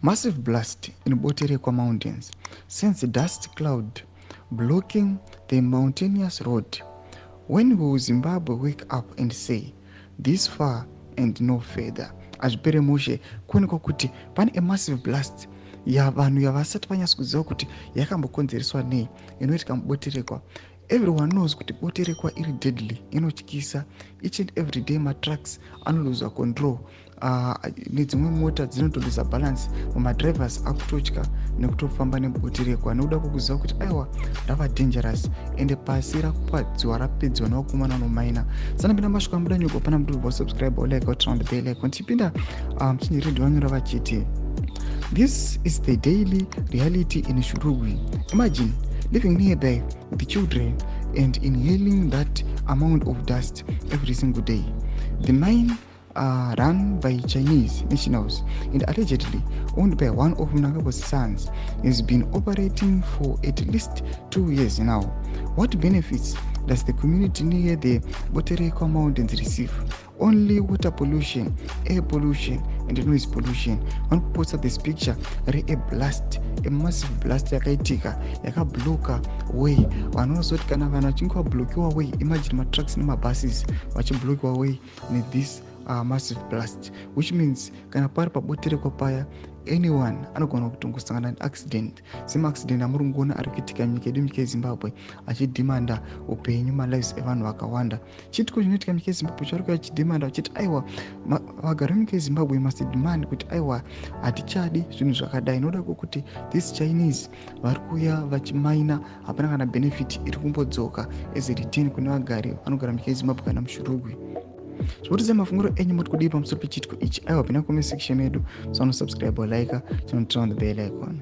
Massive blast in Boterekwa mountains sends a dust cloud blocking the mountainous road. When will Zimbabwe wake up and say, this far and no further? Azvipere mushe kuonekwa kuti pane a massive blast yavanhu yavasati vanyasa kuziva kuti yakambokonzereswa nei inoitika muboterekwa. Everyone knows kuti boterekwa iri deadly, inotyisa. Each and every day matrucks anoluza control, nedzimwe mota dzinotoluza balance, madrivers akutotya nekutofamba nemuboterekwa nekuda kwokuziva kuti aiwa rava dangerous ende pasi rakupadziwa rapedzwa nevakomana nomaina. Sanapinda masvika muda nyuko pana mutu subscribe or like or turn on the bell icon tipinda mchinyiredio vanyora vachiti this is the daily reality in Shurugwi. Imagine living nearby with the children and inhaling that amount of dust every single day. The mine run by Chinese nationals and allegedly owned by one of Mnangabo's sons has been operating for at least 2 years now. What benefits does the community near the Boterekwa mountains receive? Only water pollution, air pollution, and noise pollution. One puts up this picture, a blast, a massive blast yakaitika, yakabloka way. Vanozoti kana vanhu vachinge vablokiwa way, imagine matrucks nemabuses vachiblokiwa way with this massive blast, which means kana pari paboterekwa paya anyone anogona kutongosangana neaccident. Same accident amuri kuona ari kuitika munyika yedu, nyika yeZimbabwe, achidhimanda upenyu malives evanhu vakawanda. Chitiko chinoitika munyika yeZimbabwe chari kuuya chidhimanda vachiti aiwa vagari venyika yeZimbabwe must demand kuti aiwa hatichadi zvinhu zvakadai. Inoda kuti this Chinese vari kuuya vachimaina hapana kana benefit iri kumbodzoka as a return kune vagari vanogara munyika yeZimbabwe kana muShurugwi. Zvotidze mafunguro enyu muri kudii pamusoro pechitiko ichi. Aiwa, pinda comment section yedu, subscribe or like, turn on the bell icon.